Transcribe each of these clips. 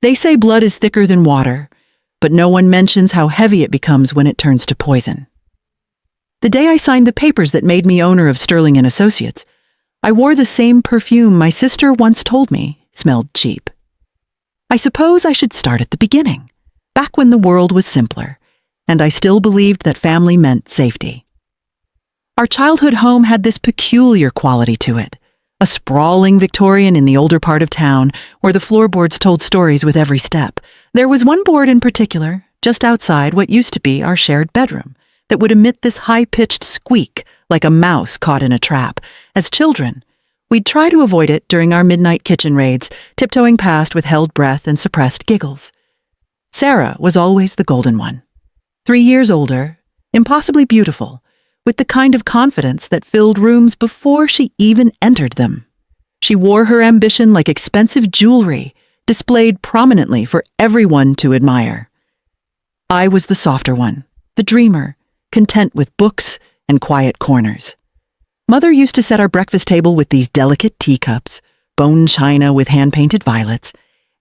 They say blood is thicker than water, but no one mentions how heavy it becomes when it turns to poison. The day I signed the papers that made me owner of Sterling and Associates, I wore the same perfume my sister once told me smelled cheap. I suppose I should start at the beginning, back when the world was simpler, and I still believed that family meant safety. Our childhood home had this peculiar quality to it, a sprawling Victorian in the older part of town where the floorboards told stories with every step. There was one board in particular, just outside what used to be our shared bedroom, that would emit this high-pitched squeak like a mouse caught in a trap. As children, we'd try to avoid it during our midnight kitchen raids, tiptoeing past with held breath and suppressed giggles. Sarah was always the golden one. 3 years older, impossibly beautiful, with the kind of confidence that filled rooms before she even entered them. She wore her ambition like expensive jewelry, displayed prominently for everyone to admire. I was the softer one, the dreamer, content with books and quiet corners. Mother used to set our breakfast table with these delicate teacups, bone china with hand-painted violets,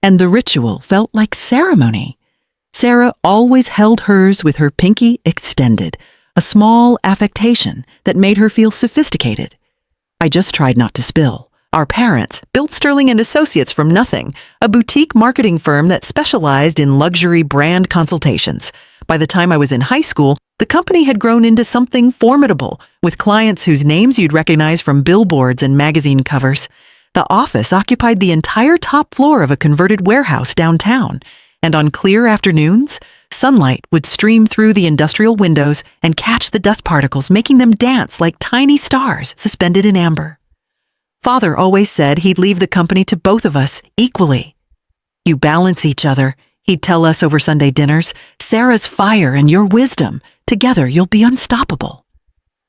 and the ritual felt like ceremony. Sarah always held hers with her pinky extended, a small affectation that made her feel sophisticated. I just tried not to spill. Our parents built Sterling and Associates from nothing, a boutique marketing firm that specialized in luxury brand consultations. By the time I was in high school, the company had grown into something formidable, with clients whose names you'd recognize from billboards and magazine covers. The office occupied the entire top floor of a converted warehouse downtown, and on clear afternoons, sunlight would stream through the industrial windows and catch the dust particles, making them dance like tiny stars suspended in amber. Father always said he'd leave the company to both of us equally. "You balance each other," he'd tell us over Sunday dinners. "Sarah's fire and your wisdom. Together you'll be unstoppable."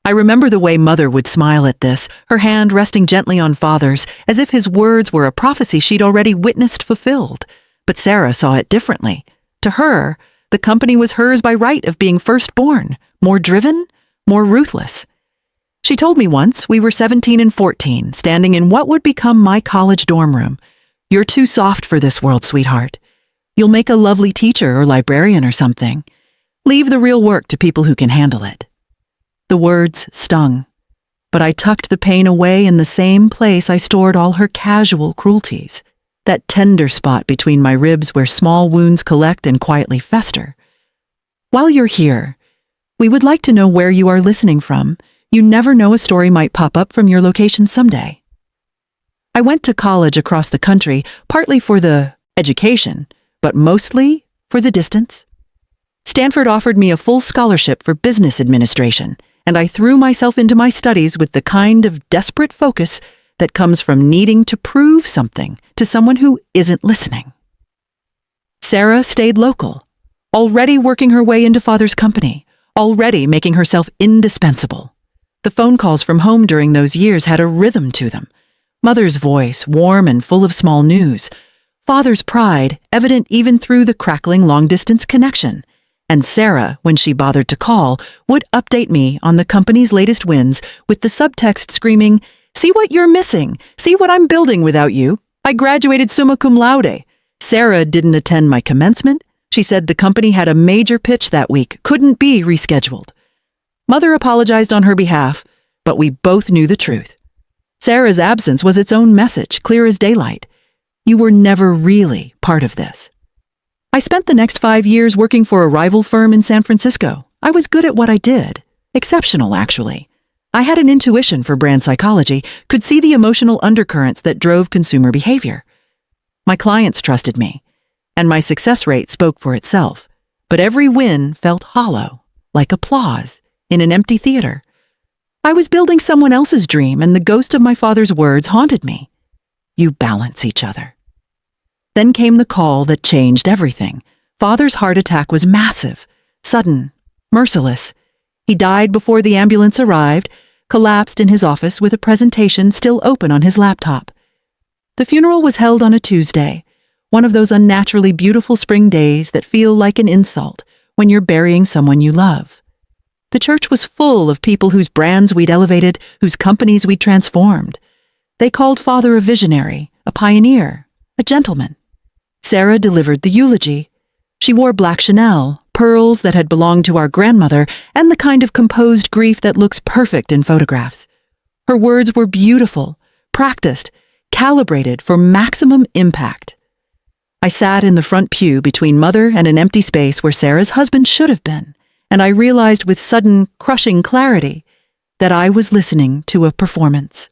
I remember the way Mother would smile at this, her hand resting gently on Father's, as if his words were a prophecy she'd already witnessed fulfilled. But Sarah saw it differently. To her, the company was hers by right of being firstborn, more driven, more ruthless. She told me once, we were 17 and 14, standing in what would become my college dorm room. "You're too soft for this world, sweetheart. You'll make a lovely teacher or librarian or something. Leave the real work to people who can handle it." The words stung, but I tucked the pain away in the same place I stored all her casual cruelties, that tender spot between my ribs where small wounds collect and quietly fester. While you're here, we would like to know where you are listening from. You never know, a story might pop up from your location someday. I went to college across the country, partly for the education, but mostly for the distance. Stanford offered me a full scholarship for business administration, and I threw myself into my studies with the kind of desperate focus that comes from needing to prove something to someone who isn't listening. Sarah stayed local, already working her way into Father's company, already making herself indispensable. The phone calls from home during those years had a rhythm to them. Mother's voice, warm and full of small news. Father's pride, evident even through the crackling long-distance connection. And Sarah, when she bothered to call, would update me on the company's latest wins with the subtext screaming, "See what you're missing. See what I'm building without you. I graduated summa cum laude." Sarah didn't attend my commencement. She said the company had a major pitch that week, couldn't be rescheduled. Mother apologized on her behalf, but we both knew the truth. Sarah's absence was its own message, clear as daylight. You were never really part of this. I spent the next 5 years working for a rival firm in San Francisco. I was good at what I did. Exceptional, actually. I had an intuition for brand psychology, could see the emotional undercurrents that drove consumer behavior. My clients trusted me, and my success rate spoke for itself. But every win felt hollow, like applause in an empty theater. I was building someone else's dream, and the ghost of my father's words haunted me. You balance each other. Then came the call that changed everything. Father's heart attack was massive, sudden, merciless. He died before the ambulance arrived, collapsed in his office with a presentation still open on his laptop. The funeral was held on a Tuesday, one of those unnaturally beautiful spring days that feel like an insult when you're burying someone you love. The church was full of people whose brands we'd elevated, whose companies we'd transformed. They called Father a visionary, a pioneer, a gentleman. Sarah delivered the eulogy. She wore black Chanel, pearls that had belonged to our grandmother, and the kind of composed grief that looks perfect in photographs. Her words were beautiful, practiced, calibrated for maximum impact. I sat in the front pew between Mother and an empty space where Sarah's husband should have been, and I realized with sudden, crushing clarity that I was listening to a performance.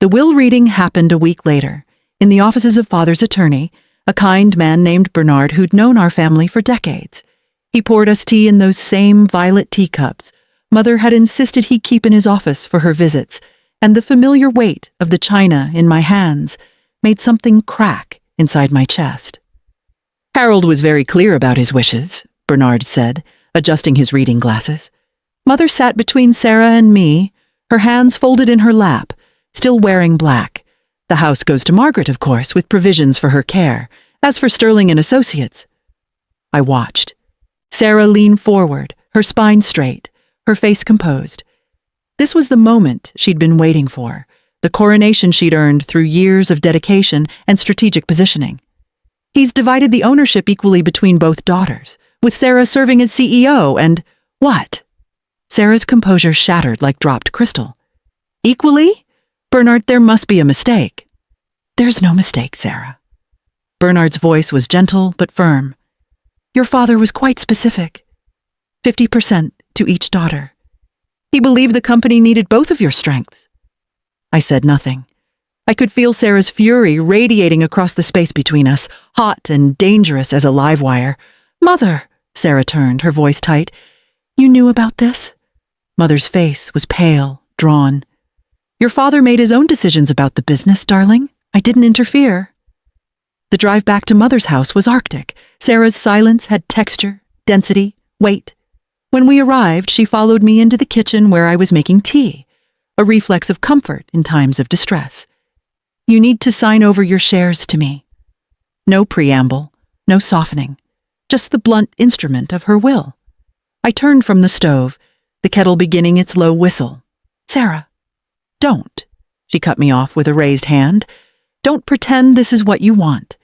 The will reading happened a week later, in the offices of Father's attorney, a kind man named Bernard who'd known our family for decades. He poured us tea in those same violet teacups Mother had insisted he keep in his office for her visits, and the familiar weight of the china in my hands made something crack inside my chest. Harold was very clear about his wishes, Bernard said, adjusting his reading glasses. Mother sat between Sarah and me, her hands folded in her lap, still wearing black. The house goes to Margaret, of course, with provisions for her care. As for Sterling and Associates, I watched. Sarah leaned forward, her spine straight, her face composed. This was the moment she'd been waiting for, the coronation she'd earned through years of dedication and strategic positioning. He's divided the ownership equally between both daughters, with Sarah serving as CEO and, what? Sarah's composure shattered like dropped crystal. Equally? Bernard, there must be a mistake. There's no mistake, Sarah. Bernard's voice was gentle but firm. Your father was quite specific. 50% to each daughter. He believed the company needed both of your strengths. I said nothing. I could feel Sarah's fury radiating across the space between us, hot and dangerous as a live wire. Mother, Sarah turned, her voice tight. You knew about this? Mother's face was pale, drawn. Your father made his own decisions about the business, darling. I didn't interfere. The drive back to Mother's house was arctic. Sarah's silence had texture, density, weight. When we arrived, she followed me into the kitchen where I was making tea, a reflex of comfort in times of distress. You need to sign over your shares to me. No preamble, no softening, just the blunt instrument of her will. I turned from the stove, the kettle beginning its low whistle. Sarah, don't, she cut me off with a raised hand. Don't pretend this is what you want.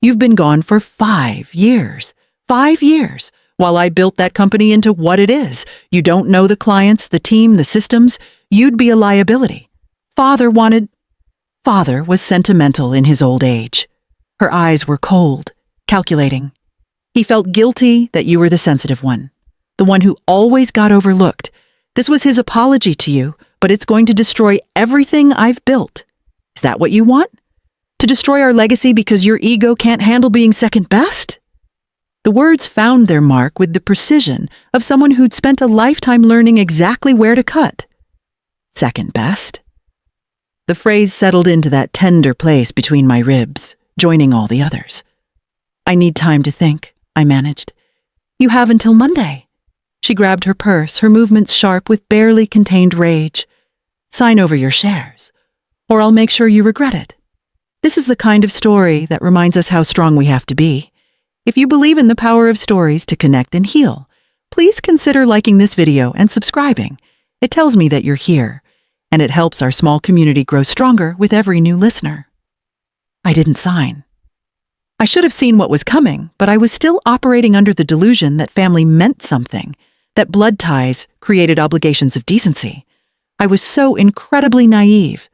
You've been gone for 5 years. 5 years, while I built that company into what it is. You don't know the clients, the team, the systems. You'd be a liability. Father was sentimental in his old age. Her eyes were cold, calculating. He felt guilty that you were the sensitive one, the one who always got overlooked. This was his apology to you, but it's going to destroy everything I've built. Is that what you want? To destroy our legacy because your ego can't handle being second best? The words found their mark with the precision of someone who'd spent a lifetime learning exactly where to cut. Second best? The phrase settled into that tender place between my ribs, joining all the others. I need time to think, I managed. You have until Monday. She grabbed her purse, her movements sharp with barely contained rage. Sign over your shares, or I'll make sure you regret it. This is the kind of story that reminds us how strong we have to be. If you believe in the power of stories to connect and heal, please consider liking this video and subscribing. It tells me that you're here, and it helps our small community grow stronger with every new listener. I didn't sign. I should have seen what was coming, but I was still operating under the delusion that family meant something, that blood ties created obligations of decency. I was so incredibly naive.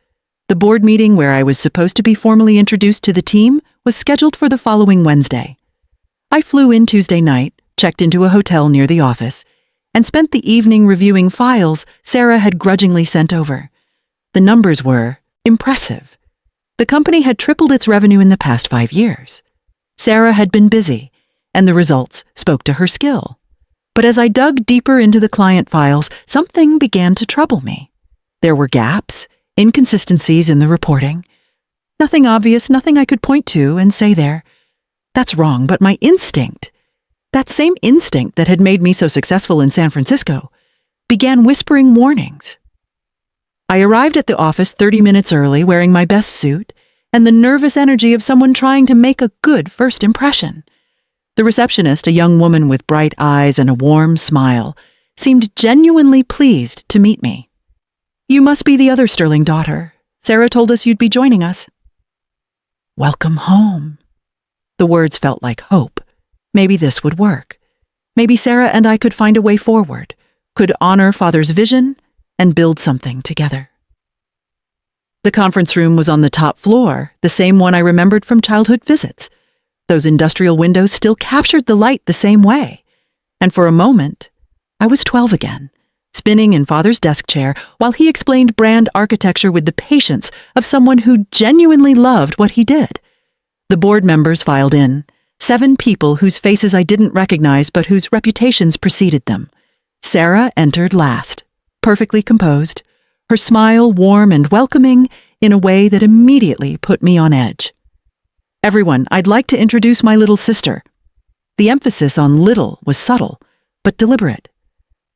The board meeting where I was supposed to be formally introduced to the team was scheduled for the following Wednesday. I flew in Tuesday night, checked into a hotel near the office, and spent the evening reviewing files Sarah had grudgingly sent over. The numbers were impressive. The company had tripled its revenue in the past 5 years. Sarah had been busy, and the results spoke to her skill. But as I dug deeper into the client files, something began to trouble me. There were gaps, inconsistencies in the reporting. Nothing obvious, nothing I could point to and say there. That's wrong, but my instinct, that same instinct that had made me so successful in San Francisco, began whispering warnings. I arrived at the office 30 minutes early, wearing my best suit, and the nervous energy of someone trying to make a good first impression. The receptionist, a young woman with bright eyes and a warm smile, seemed genuinely pleased to meet me. You must be the other Sterling daughter. Sarah told us you'd be joining us. Welcome home. The words felt like hope. Maybe this would work. Maybe Sarah and I could find a way forward, could honor Father's vision and build something together. The conference room was on the top floor, the same one I remembered from childhood visits. Those industrial windows still captured the light the same way. And for a moment, I was 12 again, spinning in Father's desk chair while he explained brand architecture with the patience of someone who genuinely loved what he did. The board members filed in, 7 people whose faces I didn't recognize but whose reputations preceded them. Sarah entered last, perfectly composed, her smile warm and welcoming in a way that immediately put me on edge. "Everyone, I'd like to introduce my little sister." The emphasis on little was subtle, but deliberate.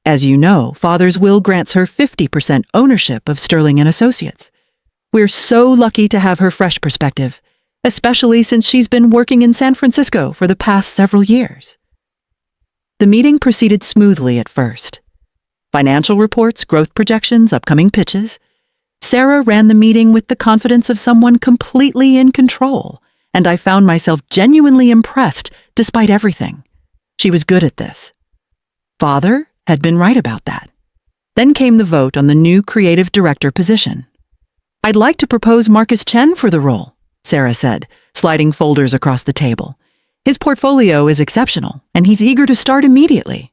As you know, Father's will grants her 50% ownership of Sterling & Associates. We're so lucky to have her fresh perspective, especially since she's been working in San Francisco for the past several years. The meeting proceeded smoothly at first. Financial reports, growth projections, upcoming pitches. Sarah ran the meeting with the confidence of someone completely in control, and I found myself genuinely impressed despite everything. She was good at this. Father had been right about that. Then came the vote on the new creative director position. "I'd like to propose Marcus Chen for the role," Sarah said, sliding folders across the table. "His portfolio is exceptional, and he's eager to start immediately."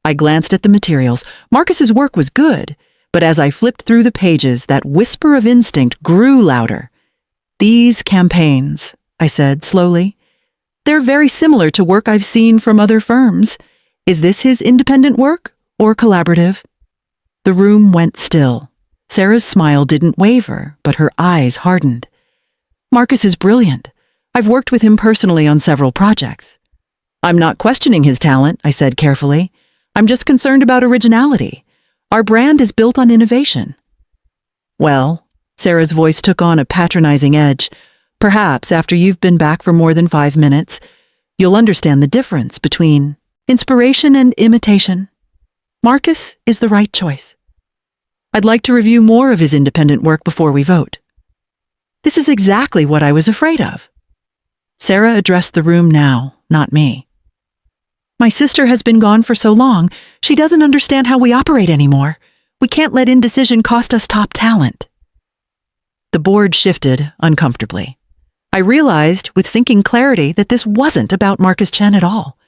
I glanced at the materials. Marcus's work was good, but as I flipped through the pages, that whisper of instinct grew louder. "These campaigns," I said slowly, "they're very similar to work I've seen from other firms. Is this his independent work or collaborative?" The room went still. Sarah's smile didn't waver, but her eyes hardened. "Marcus is brilliant. I've worked with him personally on several projects." "I'm not questioning his talent," I said carefully. "I'm just concerned about originality. Our brand is built on innovation." "Well," Sarah's voice took on a patronizing edge, "perhaps after you've been back for more than 5 minutes, you'll understand the difference between inspiration and imitation. Marcus is the right choice. I'd like to review more of his independent work before we vote." This is exactly what I was afraid of. Sarah addressed the room now, not me. "My sister has been gone for so long, she doesn't understand how we operate anymore. We can't let indecision cost us top talent." The board shifted uncomfortably. I realized with sinking clarity that this wasn't about Marcus Chen at all.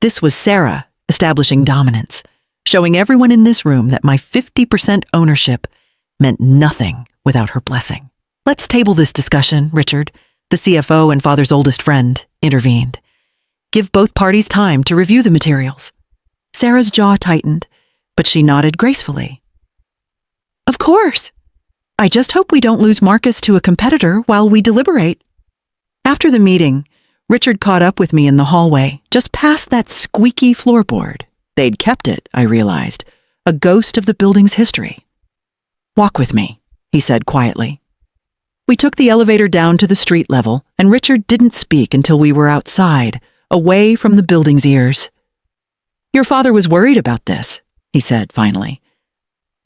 This was Sarah establishing dominance, showing everyone in this room that my 50% ownership meant nothing without her blessing. "Let's table this discussion," Richard, the CFO and Father's oldest friend, intervened. "Give both parties time to review the materials." Sarah's jaw tightened, but she nodded gracefully. "Of course. I just hope we don't lose Marcus to a competitor while we deliberate." After the meeting, Richard caught up with me in the hallway, just past that squeaky floorboard. They'd kept it, I realized, a ghost of the building's history. "Walk with me," he said quietly. We took the elevator down to the street level, and Richard didn't speak until we were outside, away from the building's ears. "Your father was worried about this," he said finally.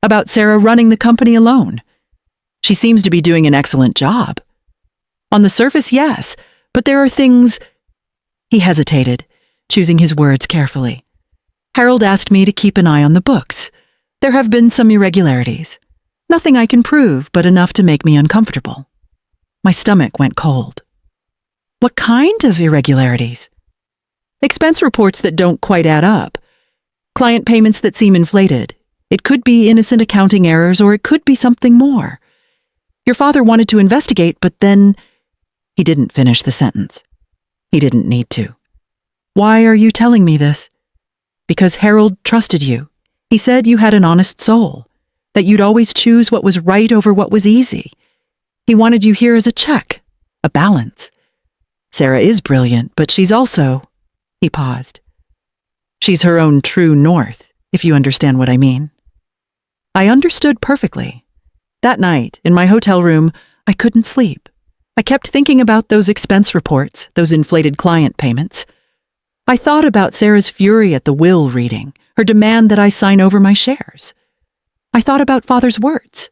"About Sarah running the company alone. She seems to be doing an excellent job. On the surface, yes, but there are things—" He hesitated, choosing his words carefully. "Harold asked me to keep an eye on the books. There have been some irregularities. Nothing I can prove, but enough to make me uncomfortable." My stomach went cold. "What kind of irregularities?" "Expense reports that don't quite add up. Client payments that seem inflated. It could be innocent accounting errors, or it could be something more. Your father wanted to investigate, but then—" He didn't finish the sentence. He didn't need to. "Why are you telling me this?" "Because Harold trusted you. He said you had an honest soul, that you'd always choose what was right over what was easy. He wanted you here as a check, a balance. Sarah is brilliant, but she's also—" He paused. "She's her own true north, if you understand what I mean." I understood perfectly. That night, in my hotel room, I couldn't sleep. I kept thinking about those expense reports, those inflated client payments. I thought about Sarah's fury at the will reading, her demand that I sign over my shares. I thought about Father's words.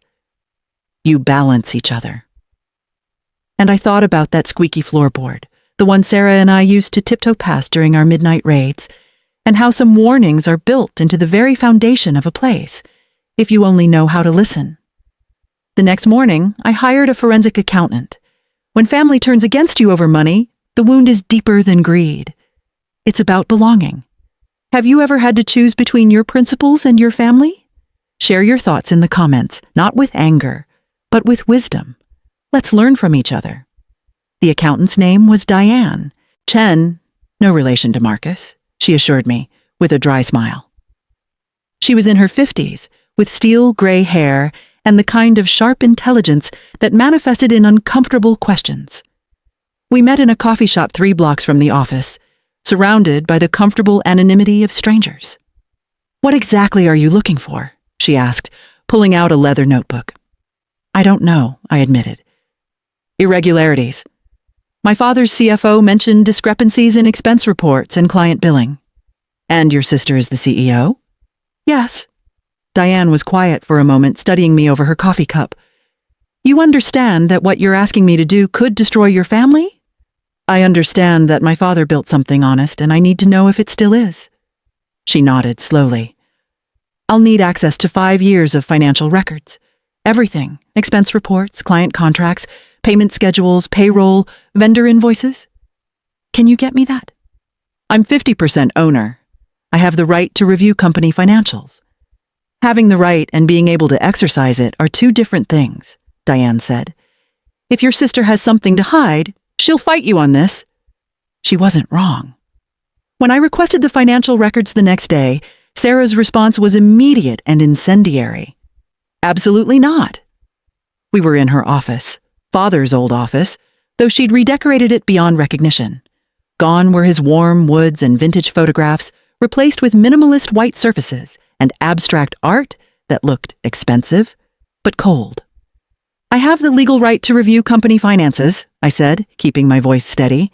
"You balance each other." And I thought about that squeaky floorboard, the one Sarah and I used to tiptoe past during our midnight raids, and how some warnings are built into the very foundation of a place, if you only know how to listen. The next morning, I hired a forensic accountant. When family turns against you over money, the wound is deeper than greed. It's about belonging. Have you ever had to choose between your principles and your family? Share your thoughts in the comments, not with anger, but with wisdom. Let's learn from each other. The accountant's name was Diane. Chen, no relation to Marcus, she assured me, with a dry smile. She was in her 50s, with steel gray hair and the kind of sharp intelligence that manifested in uncomfortable questions. We met in a coffee shop 3 blocks from the office, surrounded by the comfortable anonymity of strangers. "What exactly are you looking for?" she asked, pulling out a leather notebook. "I don't know," I admitted. "Irregularities. My father's CFO mentioned discrepancies in expense reports and client billing." "And your sister is the CEO?" "Yes." Diane was quiet for a moment, studying me over her coffee cup. "You understand that what you're asking me to do could destroy your family?" "I understand that my father built something honest, and I need to know if it still is." She nodded slowly. "I'll need access to 5 years of financial records. Everything: expense reports, client contracts, payment schedules, payroll, vendor invoices." "Can you get me that?" "I'm 50% owner. I have the right to review company financials." "Having the right and being able to exercise it are 2 different things," Diane said. "If your sister has something to hide, she'll fight you on this." She wasn't wrong. When I requested the financial records the next day, Sarah's response was immediate and incendiary. "Absolutely not." We were in her office, Father's old office, though she'd redecorated it beyond recognition. Gone were his warm woods and vintage photographs, replaced with minimalist white surfaces and abstract art that looked expensive, but cold. "I have the legal right to review company finances," I said, keeping my voice steady.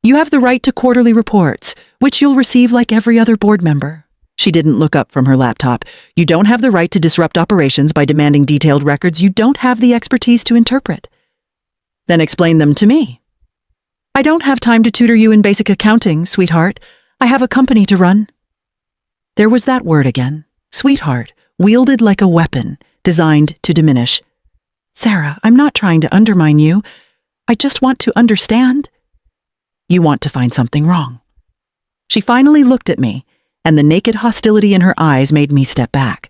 "You have the right to quarterly reports, which you'll receive like every other board member." She didn't look up from her laptop. "You don't have the right to disrupt operations by demanding detailed records you don't have the expertise to interpret." "Then explain them to me." "I don't have time to tutor you in basic accounting, sweetheart. I have a company to run." There was that word again, sweetheart, wielded like a weapon, designed to diminish. "Sarah, I'm not trying to undermine you. I just want to understand." "You want to find something wrong." She finally looked at me, and the naked hostility in her eyes made me step back.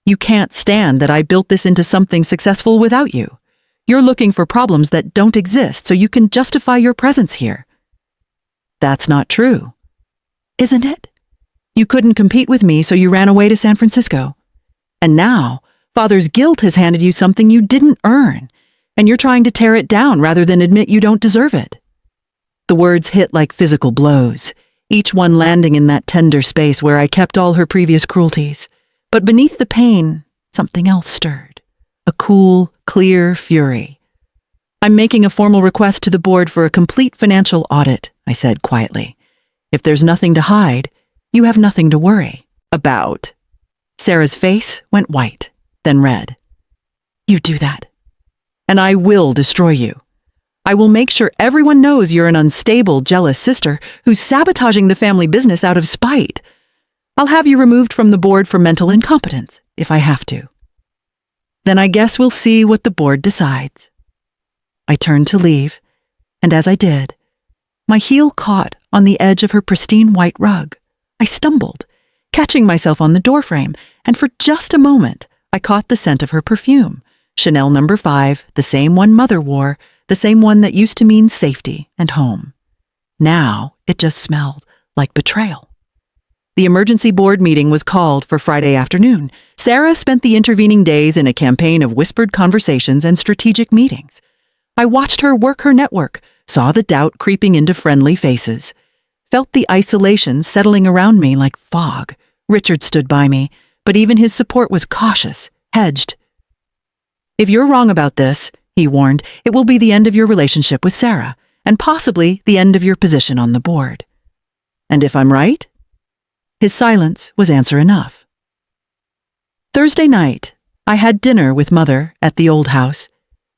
"You can't stand that I built this into something successful without you. You're looking for problems that don't exist so you can justify your presence here." "That's not true." "Isn't it? You couldn't compete with me, so you ran away to San Francisco. And now, Father's guilt has handed you something you didn't earn, and you're trying to tear it down rather than admit you don't deserve it." The words hit like physical blows, each one landing in that tender space where I kept all her previous cruelties. But beneath the pain, something else stirred. A cool, clear fury. "I'm making a formal request to the board for a complete financial audit," I said quietly. "If there's nothing to hide, you have nothing to worry about." Sarah's face went white, then red. "You do that, and I will destroy you. I will make sure everyone knows you're an unstable, jealous sister who's sabotaging the family business out of spite. I'll have you removed from the board for mental incompetence, if I have to. Then I guess we'll see what the board decides." I turned to leave, and as I did, my heel caught on the edge of her pristine white rug. I stumbled, catching myself on the doorframe, and for just a moment, I caught the scent of her perfume, Chanel No. 5, the same one Mother wore, the same one that used to mean safety and home. Now it just smelled like betrayal. The emergency board meeting was called for Friday afternoon. Sarah spent the intervening days in a campaign of whispered conversations and strategic meetings. I watched her work her network, saw the doubt creeping into friendly faces, felt the isolation settling around me like fog. Richard stood by me, but even his support was cautious, hedged. "If you're wrong about this," he warned, "it will be the end of your relationship with Sarah, and possibly the end of your position on the board." "And if I'm right?" His silence was answer enough. Thursday night, I had dinner with Mother at the old house.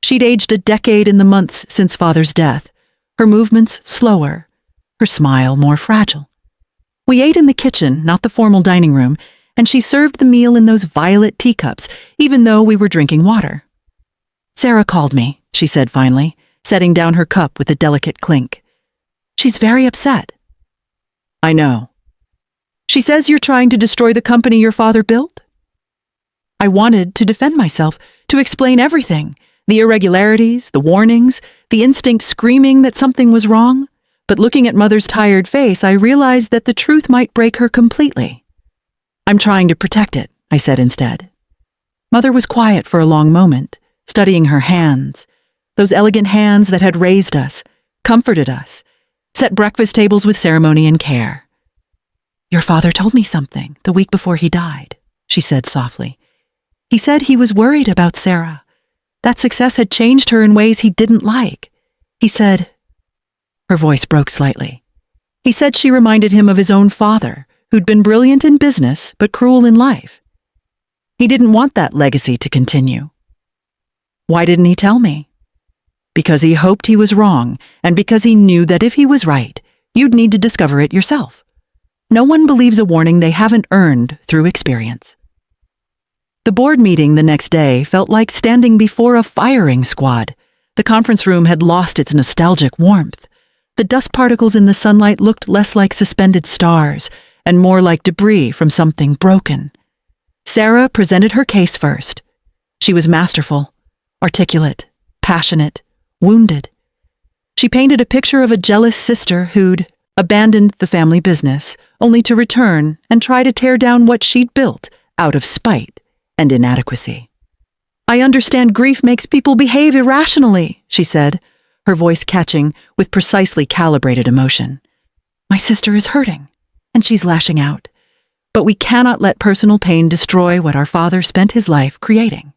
She'd aged a decade in the months since Father's death, her movements slower, her smile more fragile. We ate in the kitchen, not the formal dining room, and she served the meal in those violet teacups, even though we were drinking water. "Sarah called me," she said finally, setting down her cup with a delicate clink. "She's very upset." "I know." "She says you're trying to destroy the company your father built?" I wanted to defend myself, to explain everything, the irregularities, the warnings, the instinct screaming that something was wrong. But looking at Mother's tired face, I realized that the truth might break her completely. "I'm trying to protect it," I said instead. Mother was quiet for a long moment, studying her hands, those elegant hands that had raised us, comforted us, set breakfast tables with ceremony and care. "Your father told me something the week before he died," she said softly. "He said he was worried about Sarah. That success had changed her in ways he didn't like. He said..." Her voice broke slightly. "He said she reminded him of his own father, who'd been brilliant in business but cruel in life. He didn't want that legacy to continue." "Why didn't he tell me?" "Because he hoped he was wrong, and because he knew that if he was right, you'd need to discover it yourself. No one believes a warning they haven't earned through experience." The board meeting the next day felt like standing before a firing squad. The conference room had lost its nostalgic warmth. The dust particles in the sunlight looked less like suspended stars and more like debris from something broken. Sarah presented her case first. She was masterful, articulate, passionate, wounded. She painted a picture of a jealous sister who'd abandoned the family business, only to return and try to tear down what she'd built out of spite and inadequacy. "I understand grief makes people behave irrationally," she said, her voice catching with precisely calibrated emotion. "My sister is hurting, and she's lashing out. But we cannot let personal pain destroy what our father spent his life creating."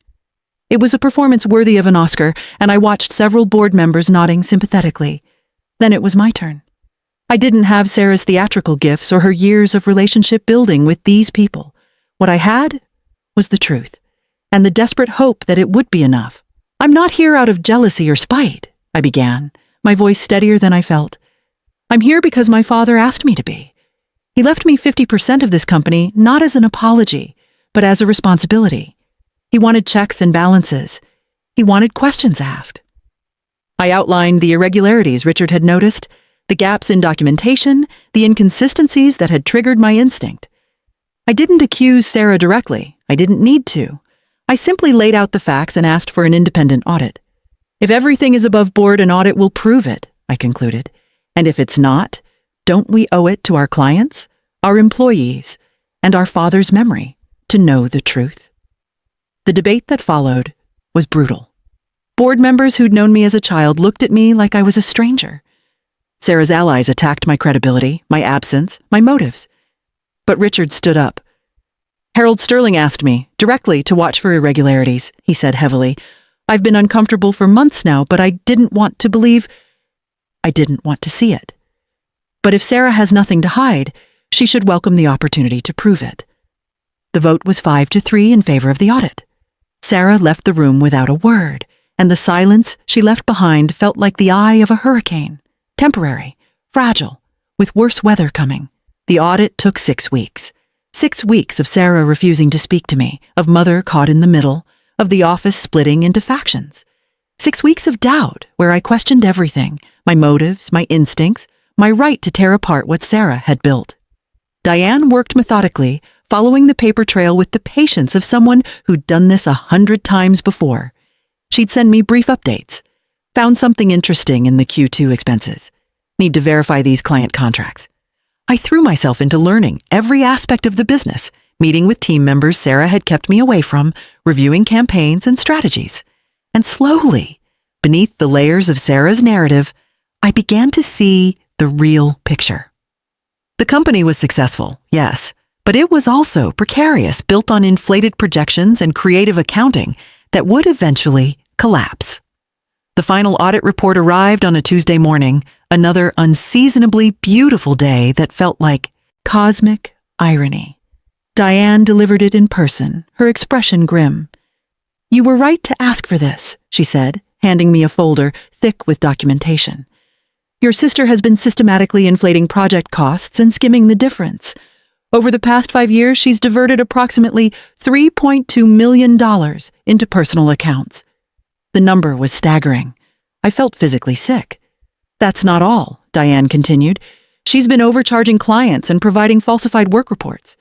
It was a performance worthy of an Oscar, and I watched several board members nodding sympathetically. Then it was my turn. I didn't have Sarah's theatrical gifts or her years of relationship building with these people. What I had was the truth, and the desperate hope that it would be enough. "I'm not here out of jealousy or spite," I began, my voice steadier than I felt. "I'm here because my father asked me to be. He left me 50% of this company not as an apology, but as a responsibility. He wanted checks and balances. He wanted questions asked." I outlined the irregularities Richard had noticed, the gaps in documentation, the inconsistencies that had triggered my instinct. I didn't accuse Sarah directly. I didn't need to. I simply laid out the facts and asked for an independent audit. "If everything is above board, an audit will prove it," I concluded. "And if it's not, don't we owe it to our clients, our employees, and our father's memory to know the truth?" The debate that followed was brutal. Board members who'd known me as a child looked at me like I was a stranger. Sarah's allies attacked my credibility, my absence, my motives. But Richard stood up. "Harold Sterling asked me, directly, to watch for irregularities," he said heavily. "I've been uncomfortable for months now, but I didn't want to see it. But if Sarah has nothing to hide, she should welcome the opportunity to prove it." The vote was 5-3 in favor of the audit. Sarah left the room without a word, and the silence she left behind felt like the eye of a hurricane, temporary, fragile, with worse weather coming. The audit took 6 weeks. 6 weeks of Sarah refusing to speak to me, of Mother caught in the middle, of the office splitting into factions. 6 weeks of doubt, where I questioned everything, my motives, my instincts, my right to tear apart what Sarah had built. Diane worked methodically, following the paper trail with the patience of someone who'd done this 100 times before. She'd send me brief updates. Found something interesting in the Q2 expenses. Need to verify these client contracts. I threw myself into learning every aspect of the business, meeting with team members Sarah had kept me away from, reviewing campaigns and strategies. And slowly, beneath the layers of Sarah's narrative, I began to see the real picture. The company was successful, yes, but it was also precarious, built on inflated projections and creative accounting that would eventually collapse. The final audit report arrived on a Tuesday morning, another unseasonably beautiful day that felt like cosmic irony. Diane delivered it in person, her expression grim. "You were right to ask for this," she said, handing me a folder thick with documentation. Your sister has been systematically inflating project costs and skimming the difference. Over the past 5 years, she's diverted approximately $3.2 million into personal accounts. The number was staggering. I felt physically sick. That's not all, Diane continued. She's been overcharging clients and providing falsified work reports.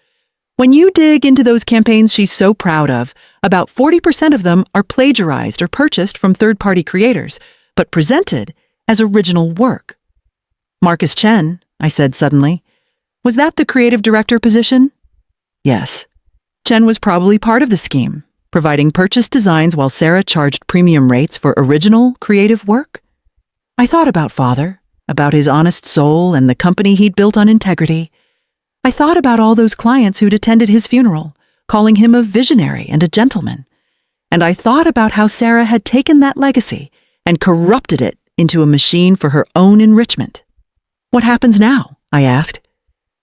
When you dig into those campaigns she's so proud of, about 40% of them are plagiarized or purchased from third-party creators, but presented as original work. Marcus Chen, I said suddenly. Was that the creative director position? Yes. Chen was probably part of the scheme, providing purchase designs while Sarah charged premium rates for original, creative work. I thought about Father, about his honest soul and the company he'd built on integrity. I thought about all those clients who'd attended his funeral, calling him a visionary and a gentleman. And I thought about how Sarah had taken that legacy and corrupted it into a machine for her own enrichment. What happens now? I asked.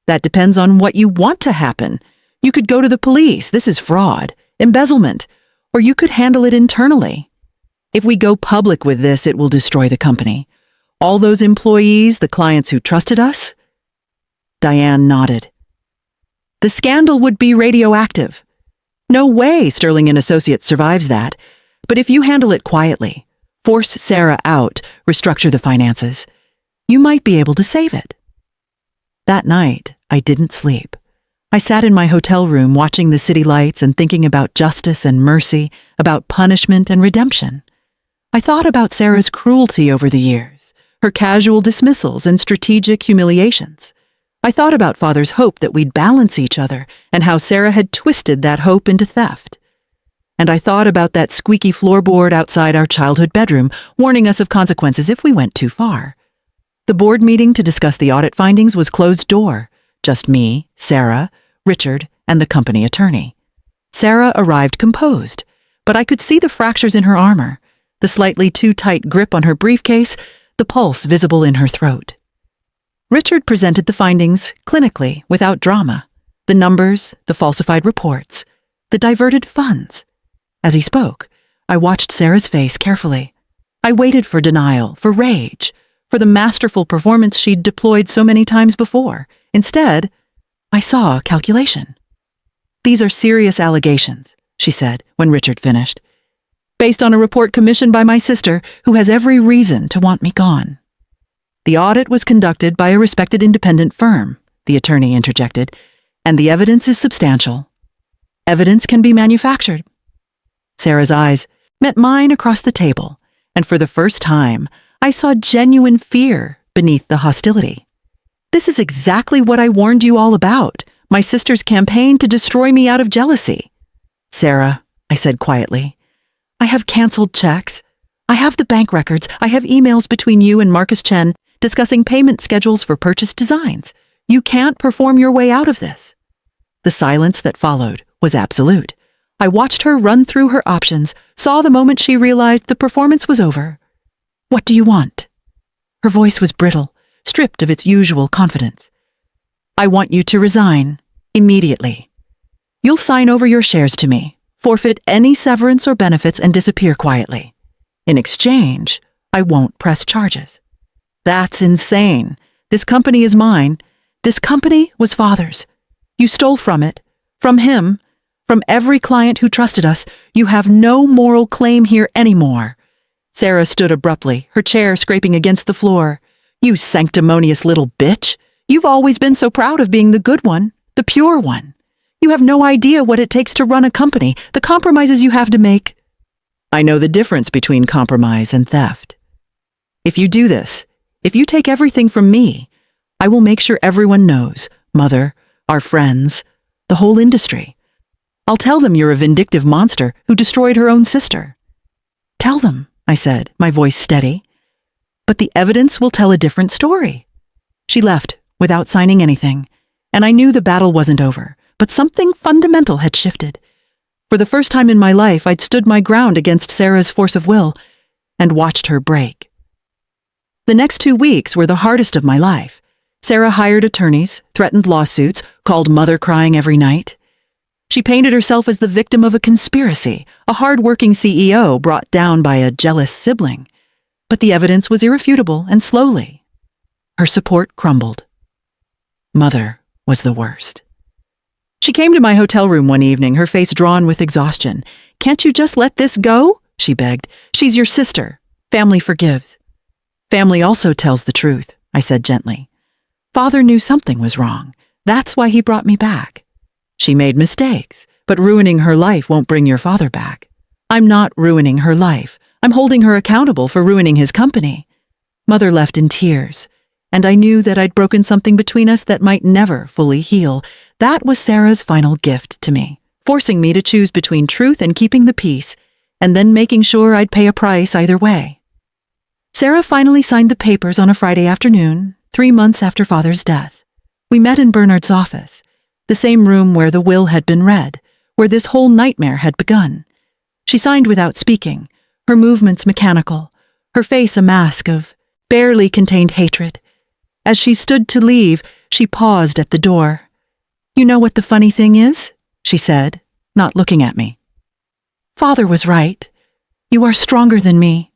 That depends on what you want to happen. You could go to the police. This is fraud, embezzlement, or you could handle it internally. If we go public with this, it will destroy the company. All those employees, the clients who trusted us? Diane nodded. The scandal would be radioactive. No way Sterling and Associates survives that. But if you handle it quietly, force Sarah out, restructure the finances, you might be able to save it. That night, I didn't sleep. I sat in my hotel room watching the city lights and thinking about justice and mercy, about punishment and redemption. I thought about Sarah's cruelty over the years, her casual dismissals and strategic humiliations. I thought about Father's hope that we'd balance each other and how Sarah had twisted that hope into theft. And I thought about that squeaky floorboard outside our childhood bedroom, warning us of consequences if we went too far. The board meeting to discuss the audit findings was closed door. Just me, Sarah, Richard, and the company attorney. Sarah arrived composed, but I could see the fractures in her armor, the slightly too tight grip on her briefcase, the pulse visible in her throat. Richard presented the findings clinically, without drama. The numbers, the falsified reports, the diverted funds. As he spoke, I watched Sarah's face carefully. I waited for denial, for rage, for the masterful performance she'd deployed so many times before. Instead, I saw calculation. These are serious allegations, she said when Richard finished, based on a report commissioned by my sister, who has every reason to want me gone. The audit was conducted by a respected independent firm, the attorney interjected, and the evidence is substantial. Evidence can be manufactured. Sarah's eyes met mine across the table, and for the first time, I saw genuine fear beneath the hostility. This is exactly what I warned you all about, my sister's campaign to destroy me out of jealousy. Sarah, I said quietly, I have canceled checks. I have the bank records. I have emails between you and Marcus Chen discussing payment schedules for purchase designs. You can't perform your way out of this. The silence that followed was absolute. I watched her run through her options, saw the moment she realized the performance was over. What do you want? Her voice was brittle, stripped of its usual confidence. I want you to resign, immediately. You'll sign over your shares to me, forfeit any severance or benefits, and disappear quietly. In exchange, I won't press charges. That's insane. This company is mine. This company was Father's. You stole from it, from him, from every client who trusted us. You have no moral claim here anymore. Sarah stood abruptly, her chair scraping against the floor. You sanctimonious little bitch. You've always been so proud of being the good one, the pure one. You have no idea what it takes to run a company, the compromises you have to make. I know the difference between compromise and theft. If you do this, if you take everything from me, I will make sure everyone knows, Mother, our friends, the whole industry. I'll tell them you're a vindictive monster who destroyed her own sister. Tell them, I said, my voice steady. But the evidence will tell a different story. She left without signing anything, and I knew the battle wasn't over, but something fundamental had shifted. For the first time in my life, I'd stood my ground against Sarah's force of will and watched her break. The next 2 weeks were the hardest of my life. Sarah hired attorneys, threatened lawsuits, called mother crying every night. She painted herself as the victim of a conspiracy, a hard-working CEO brought down by a jealous sibling. But the evidence was irrefutable, and slowly, Her support crumbled. Mother was the worst. She came to my hotel room one evening, her face drawn with exhaustion. "Can't you just let this go?" she begged. "She's your sister. Family forgives." "Family also tells the truth," I said gently. "Father knew something was wrong. That's why he brought me back. She made mistakes, but ruining her life won't bring your father back. I'm not ruining her life. I'm holding her accountable for ruining his company." Mother left in tears, and I knew that I'd broken something between us that might never fully heal. That was Sarah's final gift to me, forcing me to choose between truth and keeping the peace, and then making sure I'd pay a price either way. Sarah finally signed the papers on a Friday afternoon, 3 months after Father's death. We met in Bernard's office, the same room where the will had been read, where this whole nightmare had begun. She signed without speaking, her movements mechanical, her face a mask of barely contained hatred. As she stood to leave, she paused at the door. "You know what the funny thing is?" she said, not looking at me. "Father was right. You are stronger than me.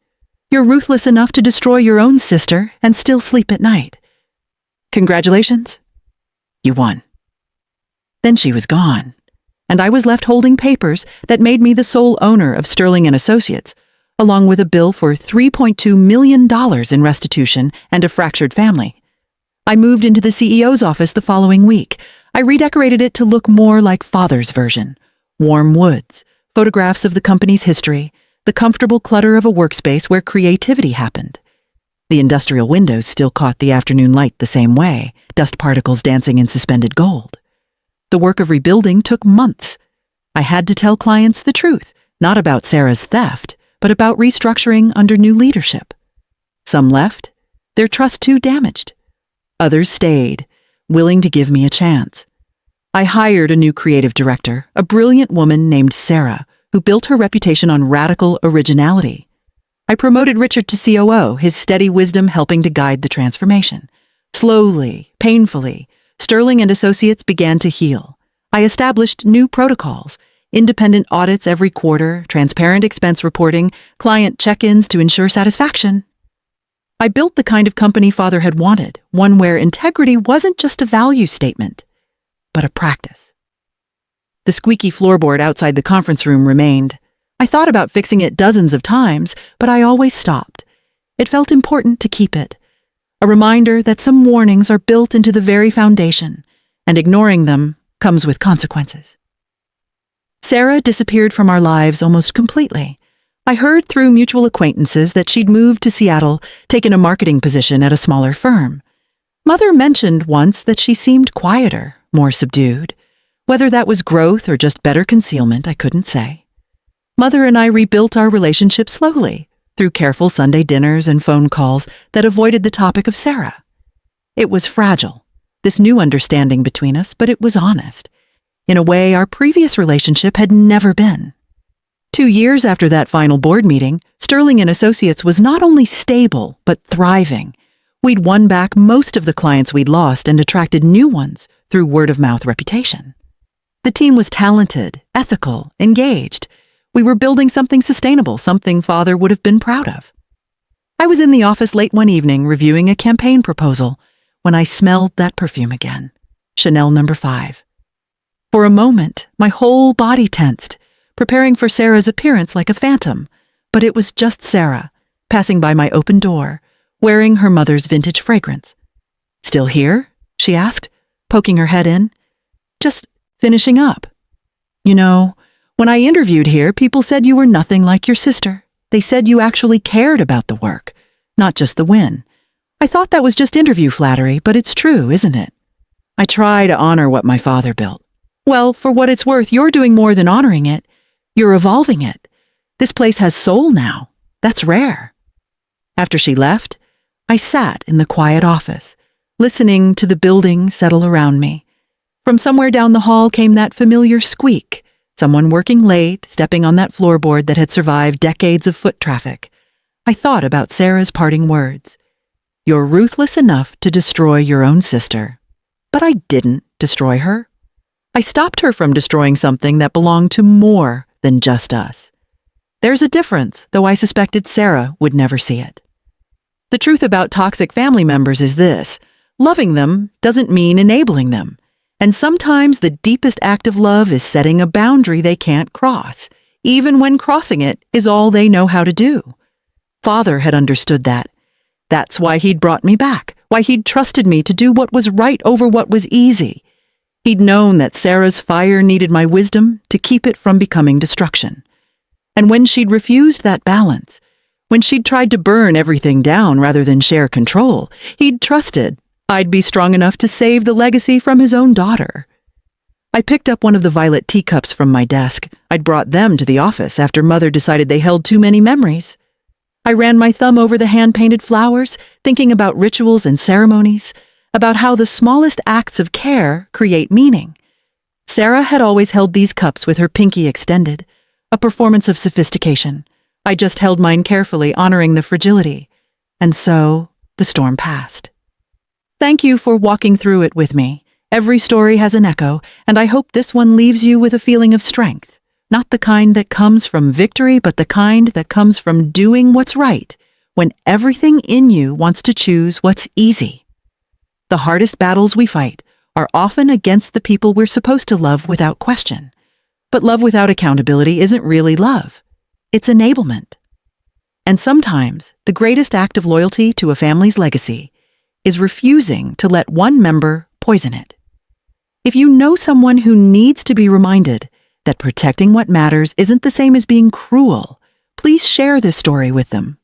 You're ruthless enough to destroy your own sister and still sleep at night. Congratulations. You won." Then she was gone, and I was left holding papers that made me the sole owner of Sterling & Associates, along with a bill for $3.2 million in restitution and a fractured family. I moved into the CEO's office the following week. I redecorated it to look more like Father's version. Warm woods, photographs of the company's history, the comfortable clutter of a workspace where creativity happened. The industrial windows still caught the afternoon light the same way, dust particles dancing in suspended gold. The work of rebuilding took months. I had to tell clients the truth, not about Sarah's theft, but about restructuring under new leadership. Some left, their trust too damaged. Others stayed, willing to give me a chance. I hired a new creative director, a brilliant woman named Sarah, who built her reputation on radical originality. I promoted Richard to COO, his steady wisdom helping to guide the transformation. Slowly, painfully, Sterling & Associates began to heal. I established new protocols, independent audits every quarter, transparent expense reporting, client check-ins to ensure satisfaction. I built the kind of company Father had wanted, one where integrity wasn't just a value statement, but a practice. The squeaky floorboard outside the conference room remained. I thought about fixing it dozens of times, but I always stopped. It felt important to keep it. A reminder that some warnings are built into the very foundation, and ignoring them comes with consequences. Sarah disappeared from our lives almost completely. I heard through mutual acquaintances that she'd moved to Seattle, taken a marketing position at a smaller firm. Mother mentioned once that she seemed quieter, more subdued. Whether that was growth or just better concealment, I couldn't say. Mother and I rebuilt our relationship slowly, through careful Sunday dinners and phone calls that avoided the topic of Sarah. It was fragile, this new understanding between us, but it was honest. In a way our previous relationship had never been. 2 years after that final board meeting, Sterling & Associates was not only stable, but thriving. We'd won back most of the clients we'd lost and attracted new ones through word-of-mouth reputation. The team was talented, ethical, engaged. We were building something sustainable, something Father would have been proud of. I was in the office late one evening reviewing a campaign proposal when I smelled that perfume again, Chanel No. 5. For a moment, my whole body tensed, preparing for Sarah's appearance like a phantom, but it was just Sarah, passing by my open door, wearing her mother's vintage fragrance. "Still here?" she asked, poking her head in. "Just finishing up. You know, when I interviewed here, people said you were nothing like your sister. They said you actually cared about the work, not just the win. I thought that was just interview flattery, but it's true, isn't it? I try to honor what my father built. Well, for what it's worth, you're doing more than honoring it. You're evolving it. This place has soul now. That's rare." After she left, I sat in the quiet office, listening to the building settle around me. From somewhere down the hall came that familiar squeak, someone working late, stepping on that floorboard that had survived decades of foot traffic. I thought about Sarah's parting words. "You're ruthless enough to destroy your own sister." But I didn't destroy her. I stopped her from destroying something that belonged to more than just us. There's a difference, though I suspected Sarah would never see it. The truth about toxic family members is this: loving them doesn't mean enabling them. And sometimes the deepest act of love is setting a boundary they can't cross, even when crossing it is all they know how to do. Father had understood that. That's why he'd brought me back, why he'd trusted me to do what was right over what was easy. He'd known that Sarah's fire needed my wisdom to keep it from becoming destruction. And when she'd refused that balance, when she'd tried to burn everything down rather than share control, he'd trusted I'd be strong enough to save the legacy from his own daughter. I picked up one of the violet teacups from my desk. I'd brought them to the office after Mother decided they held too many memories. I ran my thumb over the hand-painted flowers, thinking about rituals and ceremonies, about how the smallest acts of care create meaning. Sarah had always held these cups with her pinky extended, a performance of sophistication. I just held mine carefully, honoring the fragility. And so, the storm passed. Thank you for walking through it with me. Every story has an echo, and I hope this one leaves you with a feeling of strength. Not the kind that comes from victory, but the kind that comes from doing what's right, when everything in you wants to choose what's easy. The hardest battles we fight are often against the people we're supposed to love without question. But love without accountability isn't really love. It's enablement. And sometimes the greatest act of loyalty to a family's legacy is refusing to let one member poison it. If you know someone who needs to be reminded that protecting what matters isn't the same as being cruel, please share this story with them.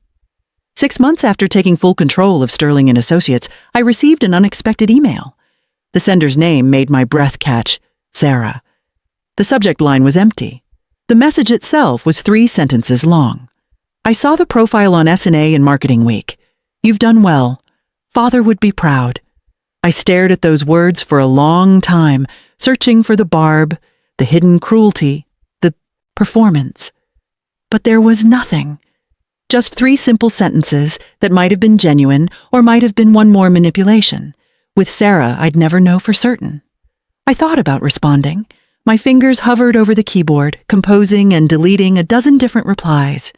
6 months after taking full control of Sterling & Associates, I received an unexpected email. The sender's name made my breath catch: Sarah. The subject line was empty. The message itself was 3 sentences long. I saw the profile on S&A in Marketing Week. You've done well. Father would be proud. I stared at those words for a long time, searching for the barb, the hidden cruelty, the performance. But there was nothing. Just 3 simple sentences that might have been genuine or might have been one more manipulation. With Sarah, I'd never know for certain. I thought about responding. My fingers hovered over the keyboard, composing and deleting a dozen different replies.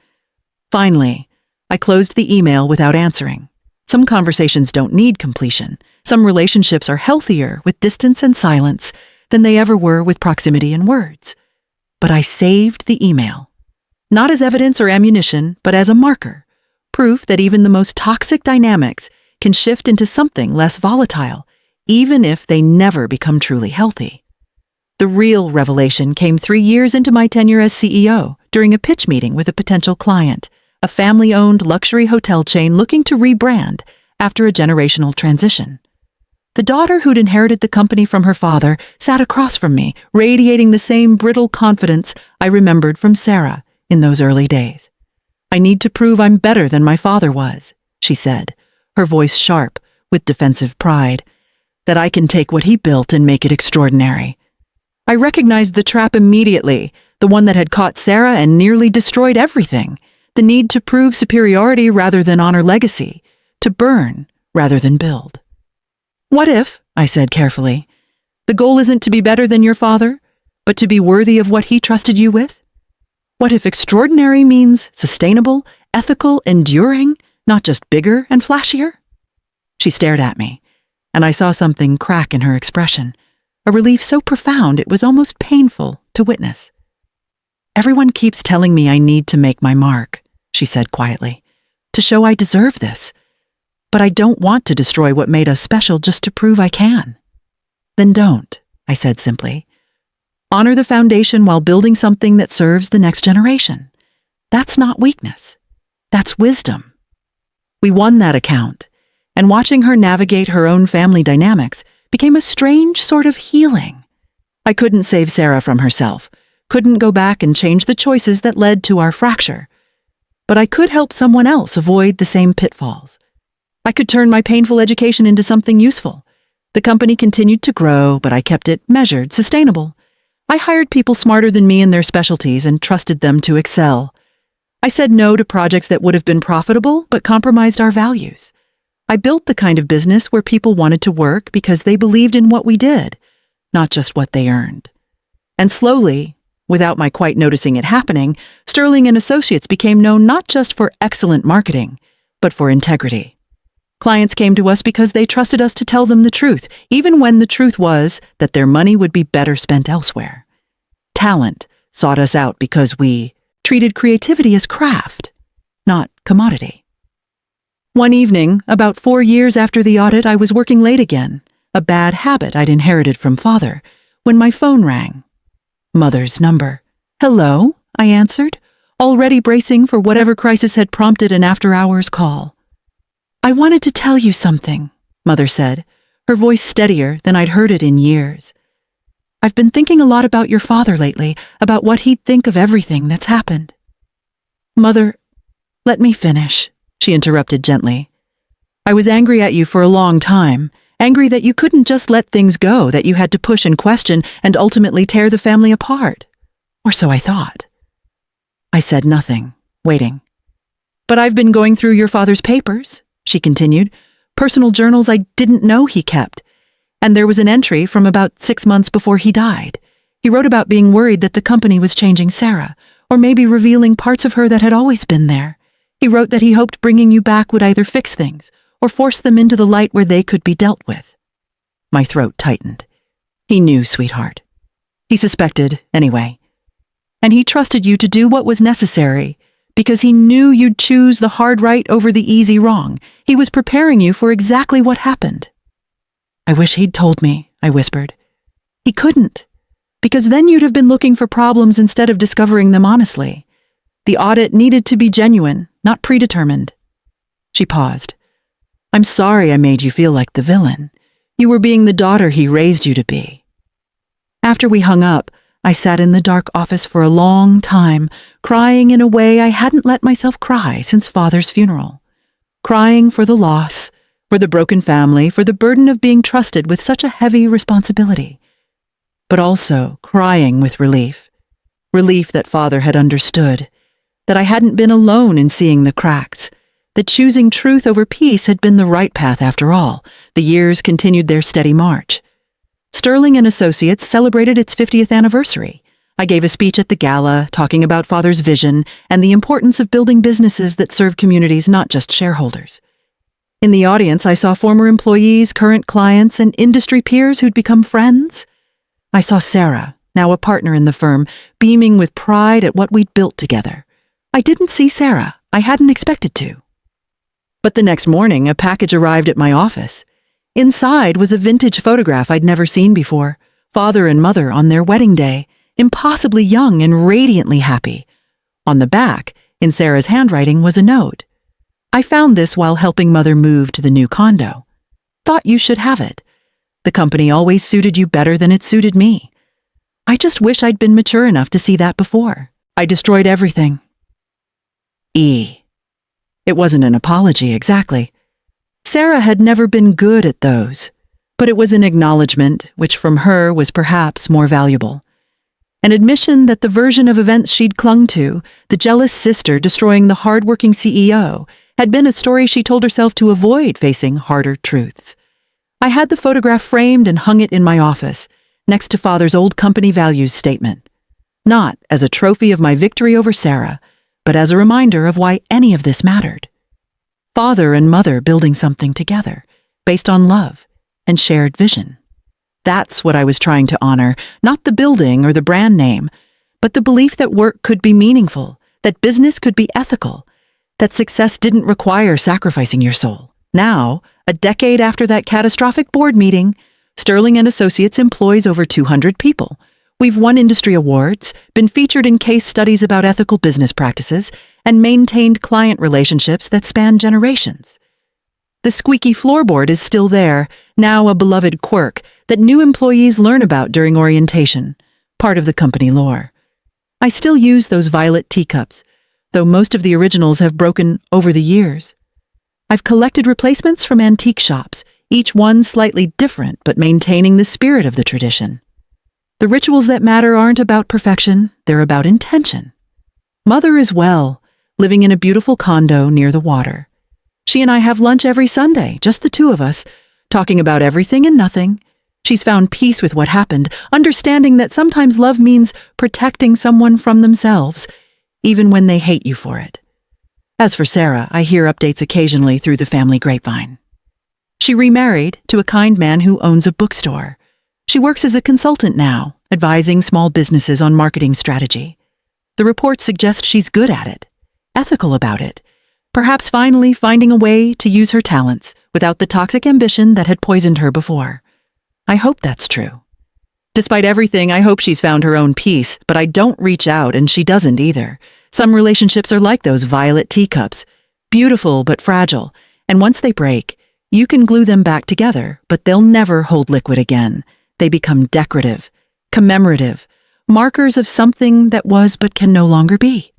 Finally, I closed the email without answering. Some conversations don't need completion. Some relationships are healthier with distance and silence than they ever were with proximity and words. But I saved the email. Not as evidence or ammunition, but as a marker. Proof that even the most toxic dynamics can shift into something less volatile, even if they never become truly healthy. The real revelation came 3 years into my tenure as CEO during a pitch meeting with a potential client, a family-owned luxury hotel chain looking to rebrand after a generational transition. The daughter who'd inherited the company from her father sat across from me, radiating the same brittle confidence I remembered from Sarah in those early days. I need to prove I'm better than my father was, she said, her voice sharp with defensive pride, that I can take what he built and make it extraordinary. I recognized the trap immediately, the one that had caught Sarah and nearly destroyed everything. The need to prove superiority rather than honor legacy, to burn rather than build. What if, I said carefully, the goal isn't to be better than your father, but to be worthy of what he trusted you with? What if extraordinary means sustainable, ethical, enduring, not just bigger and flashier? She stared at me, and I saw something crack in her expression, a relief so profound it was almost painful to witness. Everyone keeps telling me I need to make my mark, she said quietly, to show I deserve this. But I don't want to destroy what made us special just to prove I can. Then don't, I said simply. Honor the foundation while building something that serves the next generation. That's not weakness. That's wisdom. We won that account, and watching her navigate her own family dynamics became a strange sort of healing. I couldn't save Sarah from herself, couldn't go back and change the choices that led to our fracture. But I could help someone else avoid the same pitfalls. I could turn my painful education into something useful. The company continued to grow, but I kept it measured, sustainable. I hired people smarter than me in their specialties and trusted them to excel. I said no to projects that would have been profitable but compromised our values. I built the kind of business where people wanted to work because they believed in what we did, not just what they earned. And slowly, without my quite noticing it happening, Sterling & Associates became known not just for excellent marketing, but for integrity. Clients came to us because they trusted us to tell them the truth, even when the truth was that their money would be better spent elsewhere. Talent sought us out because we treated creativity as craft, not commodity. One evening, about 4 years after the audit, I was working late again, a bad habit I'd inherited from Father, when my phone rang. Mother's number. "Hello?" I answered, already bracing for whatever crisis had prompted an after-hours call. "I wanted to tell you something," Mother said, her voice steadier than I'd heard it in years. "I've been thinking a lot about your father lately, about what he'd think of everything that's happened." "Mother, let me finish," she interrupted gently. "I was angry at you for a long time, angry that you couldn't just let things go, that you had to push and question and ultimately tear the family apart. Or so I thought." I said nothing, waiting. "But I've been going through your father's papers," she continued, "personal journals I didn't know he kept. And there was an entry from about 6 months before he died. He wrote about being worried that the company was changing Sarah, or maybe revealing parts of her that had always been there. He wrote that he hoped bringing you back would either fix things or force them into the light where they could be dealt with." My throat tightened. He knew, sweetheart. He suspected, anyway. And he trusted you to do what was necessary, because he knew you'd choose the hard right over the easy wrong. He was preparing you for exactly what happened. "I wish he'd told me," I whispered. "He couldn't, because then you'd have been looking for problems instead of discovering them honestly. The audit needed to be genuine, not predetermined." She paused. "I'm sorry I made you feel like the villain. You were being the daughter he raised you to be." After we hung up, I sat in the dark office for a long time, crying in a way I hadn't let myself cry since Father's funeral. Crying for the loss, for the broken family, for the burden of being trusted with such a heavy responsibility. But also crying with relief. Relief that Father had understood, that I hadn't been alone in seeing the cracks, that choosing truth over peace had been the right path after all. The years continued their steady march. Sterling and Associates celebrated its 50th anniversary. I gave a speech at the gala talking about Father's vision and the importance of building businesses that serve communities, not just shareholders. In the audience, I saw former employees, current clients, and industry peers who'd become friends. I saw Sarah, now a partner in the firm, beaming with pride at what we'd built together. I didn't see Sarah. I hadn't expected to. But the next morning, a package arrived at my office. Inside was a vintage photograph I'd never seen before. Father and Mother on their wedding day, impossibly young and radiantly happy. On the back, in Sarah's handwriting, was a note. "I found this while helping Mother move to the new condo. Thought you should have it. The company always suited you better than it suited me. I just wish I'd been mature enough to see that before. I destroyed everything." It wasn't an apology, exactly. Sarah had never been good at those, but it was an acknowledgement, which from her was perhaps more valuable. An admission that the version of events she'd clung to, the jealous sister destroying the hard-working CEO, had been a story she told herself to avoid facing harder truths. I had the photograph framed and hung it in my office, next to Father's old company values statement. Not as a trophy of my victory over Sarah, but as a reminder of why any of this mattered. Father and Mother building something together, based on love and shared vision. That's what I was trying to honor, not the building or the brand name, but the belief that work could be meaningful, that business could be ethical, that success didn't require sacrificing your soul. Now, a decade after that catastrophic board meeting, Sterling and Associates employs over 200 people. We've won industry awards, been featured in case studies about ethical business practices, and maintained client relationships that span generations. The squeaky floorboard is still there, now a beloved quirk that new employees learn about during orientation, part of the company lore. I still use those violet teacups, though most of the originals have broken over the years. I've collected replacements from antique shops, each one slightly different but maintaining the spirit of the tradition. The rituals that matter aren't about perfection, they're about intention. Mother is well, living in a beautiful condo near the water. She and I have lunch every Sunday, just the two of us, talking about everything and nothing. She's found peace with what happened, understanding that sometimes love means protecting someone from themselves, even when they hate you for it. As for Sarah, I hear updates occasionally through the family grapevine. She remarried to a kind man who owns a bookstore. She works as a consultant now, advising small businesses on marketing strategy. The reports suggest she's good at it, ethical about it, perhaps finally finding a way to use her talents without the toxic ambition that had poisoned her before. I hope that's true. Despite everything, I hope she's found her own peace, but I don't reach out and she doesn't either. Some relationships are like those violet teacups, beautiful but fragile, and once they break, you can glue them back together, but they'll never hold liquid again. They become decorative, commemorative, markers of something that was but can no longer be.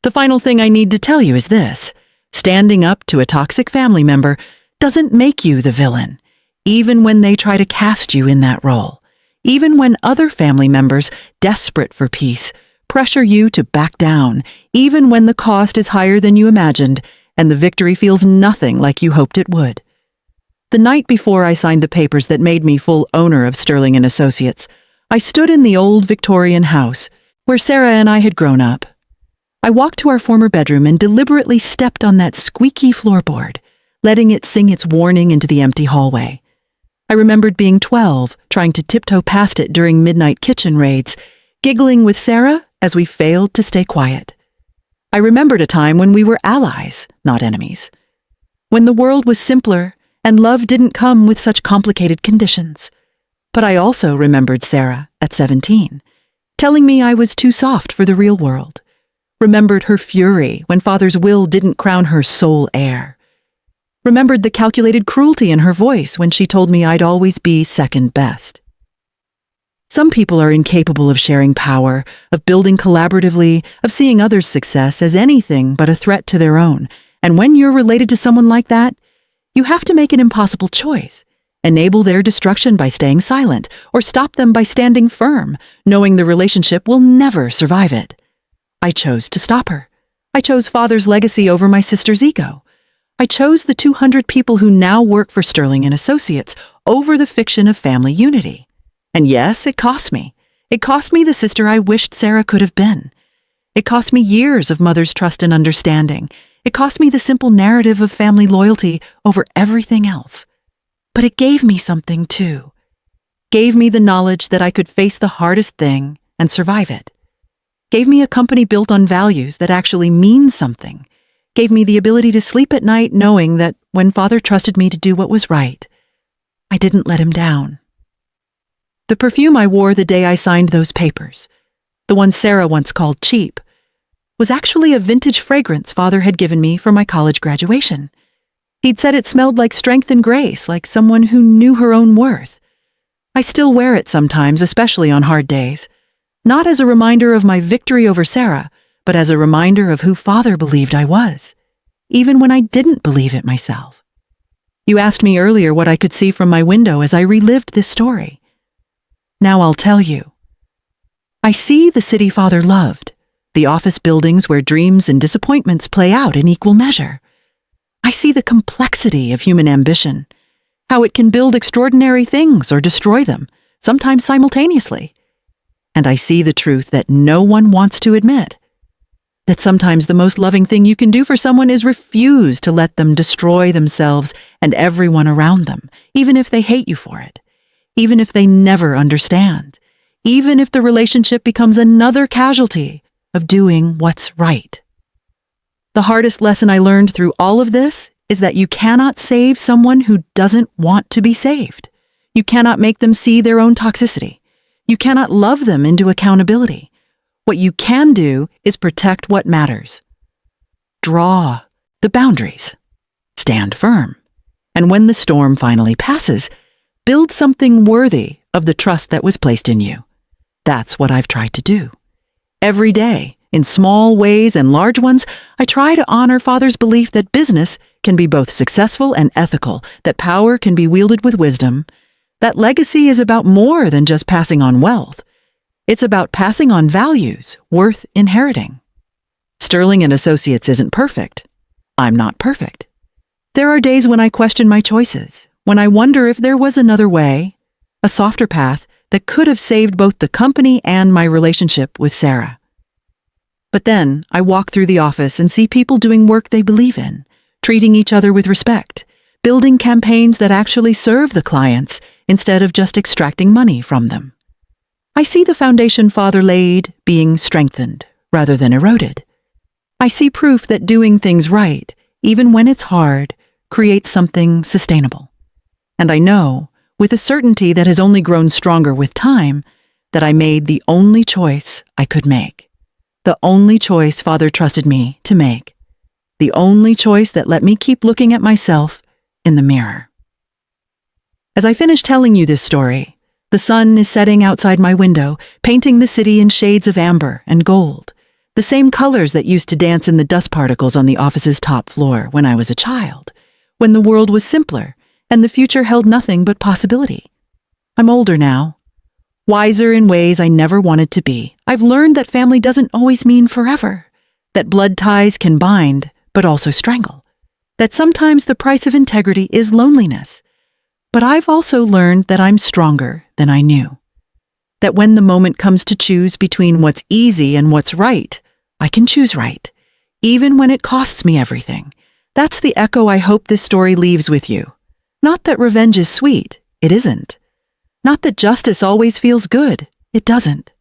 The final thing I need to tell you is this: standing up to a toxic family member doesn't make you the villain, even when they try to cast you in that role, even when other family members, desperate for peace, pressure you to back down, even when the cost is higher than you imagined and the victory feels nothing like you hoped it would. The night before I signed the papers that made me full owner of Sterling and Associates, I stood in the old Victorian house where Sarah and I had grown up. I walked to our former bedroom and deliberately stepped on that squeaky floorboard, letting it sing its warning into the empty hallway. I remembered being 12, trying to tiptoe past it during midnight kitchen raids, giggling with Sarah as we failed to stay quiet. I remembered a time when we were allies, not enemies. When the world was simpler and love didn't come with such complicated conditions. But I also remembered Sarah, at 17, telling me I was too soft for the real world. Remembered her fury when Father's will didn't crown her sole heir. Remembered the calculated cruelty in her voice when she told me I'd always be second best. Some people are incapable of sharing power, of building collaboratively, of seeing others' success as anything but a threat to their own. And when you're related to someone like that, you have to make an impossible choice. Enable their destruction by staying silent, or stop them by standing firm, knowing the relationship will never survive it. I chose to stop her. I chose Father's legacy over my sister's ego. I chose the 200 people who now work for Sterling and Associates over the fiction of family unity. And yes, it cost me. It cost me the sister I wished Sarah could have been. It cost me years of Mother's trust and understanding. It cost me the simple narrative of family loyalty over everything else. But it gave me something too. Gave me the knowledge that I could face the hardest thing and survive it. Gave me a company built on values that actually mean something. Gave me the ability to sleep at night knowing that when Father trusted me to do what was right, I didn't let him down. The perfume I wore the day I signed those papers, the one Sarah once called cheap, was actually a vintage fragrance Father had given me for my college graduation. He'd said it smelled like strength and grace, like someone who knew her own worth. I still wear it sometimes, especially on hard days, not as a reminder of my victory over Sarah, but as a reminder of who Father believed I was, even when I didn't believe it myself. You asked me earlier what I could see from my window as I relived this story. Now I'll tell you. I see the city Father loved, the office buildings where dreams and disappointments play out in equal measure. I see the complexity of human ambition, how it can build extraordinary things or destroy them, sometimes simultaneously. And I see the truth that no one wants to admit, that sometimes the most loving thing you can do for someone is refuse to let them destroy themselves and everyone around them, even if they hate you for it, even if they never understand, even if the relationship becomes another casualty of doing what's right. The hardest lesson I learned through all of this is that you cannot save someone who doesn't want to be saved. You cannot make them see their own toxicity. You cannot love them into accountability. What you can do is protect what matters. Draw the boundaries. Stand firm. And when the storm finally passes, build something worthy of the trust that was placed in you. That's what I've tried to do. Every day, in small ways and large ones, I try to honor Father's belief that business can be both successful and ethical, that power can be wielded with wisdom, that legacy is about more than just passing on wealth. It's about passing on values worth inheriting. Sterling and Associates isn't perfect. I'm not perfect. There are days when I question my choices, when I wonder if there was another way, a softer path that could have saved both the company and my relationship with Sarah. But then I walk through the office and see people doing work they believe in, treating each other with respect, building campaigns that actually serve the clients instead of just extracting money from them. I see the foundation Father laid being strengthened rather than eroded. I see proof that doing things right, even when it's hard, creates something sustainable. And I know, with a certainty that has only grown stronger with time, that I made the only choice I could make. The only choice Father trusted me to make. The only choice that let me keep looking at myself in the mirror. As I finish telling you this story, the sun is setting outside my window, painting the city in shades of amber and gold, the same colors that used to dance in the dust particles on the office's top floor when I was a child, when the world was simpler and the future held nothing but possibility. I'm older now, wiser in ways I never wanted to be. I've learned that family doesn't always mean forever, that blood ties can bind but also strangle, that sometimes the price of integrity is loneliness. But I've also learned that I'm stronger than I knew, that when the moment comes to choose between what's easy and what's right, I can choose right, even when it costs me everything. That's the echo I hope this story leaves with you. Not that revenge is sweet, it isn't. Not that justice always feels good, it doesn't.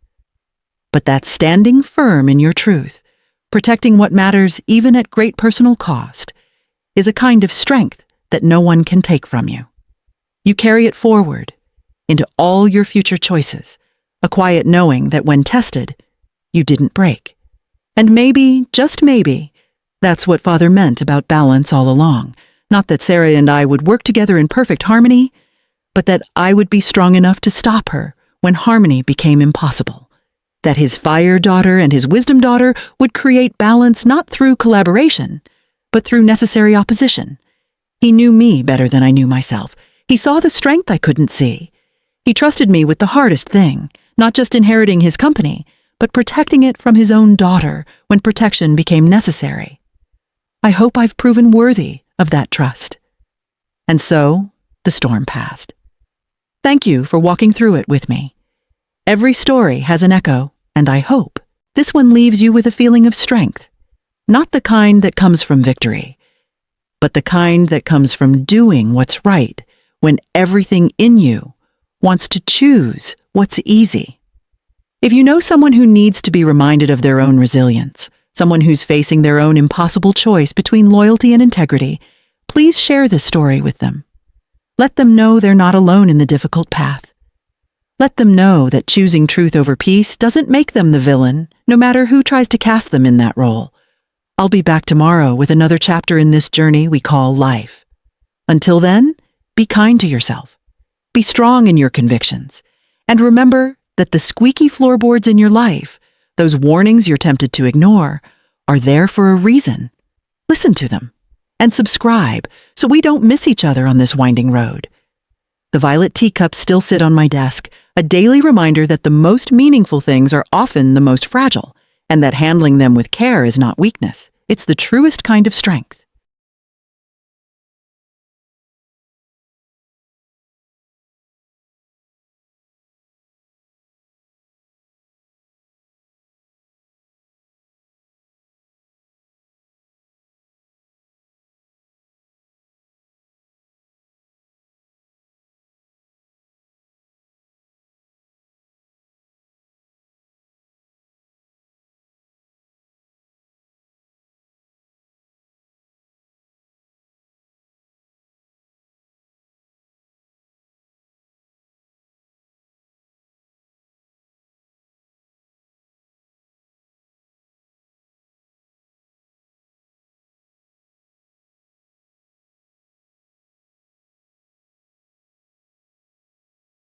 But that standing firm in your truth, protecting what matters even at great personal cost, is a kind of strength that no one can take from you. You carry it forward into all your future choices, a quiet knowing that when tested, you didn't break. And maybe, just maybe, that's what Father meant about balance all along. Not that Sarah and I would work together in perfect harmony, but that I would be strong enough to stop her when harmony became impossible. That his fire daughter and his wisdom daughter would create balance not through collaboration, but through necessary opposition. He knew me better than I knew myself. He saw the strength I couldn't see. He trusted me with the hardest thing, not just inheriting his company, but protecting it from his own daughter when protection became necessary. I hope I've proven worthy of that trust. And so, the storm passed. Thank you for walking through it with me. Every story has an echo, and I hope this one leaves you with a feeling of strength. Not the kind that comes from victory, but the kind that comes from doing what's right when everything in you wants to choose what's easy. If you know someone who needs to be reminded of their own resilience, someone who's facing their own impossible choice between loyalty and integrity, please share this story with them. Let them know they're not alone in the difficult path. Let them know that choosing truth over peace doesn't make them the villain, no matter who tries to cast them in that role. I'll be back tomorrow with another chapter in this journey we call life. Until then, be kind to yourself. Be strong in your convictions. And remember that the squeaky floorboards in your life, those warnings you're tempted to ignore, are there for a reason. Listen to them. And subscribe so we don't miss each other on this winding road. The violet teacups still sit on my desk, a daily reminder that the most meaningful things are often the most fragile, and that handling them with care is not weakness. It's the truest kind of strength.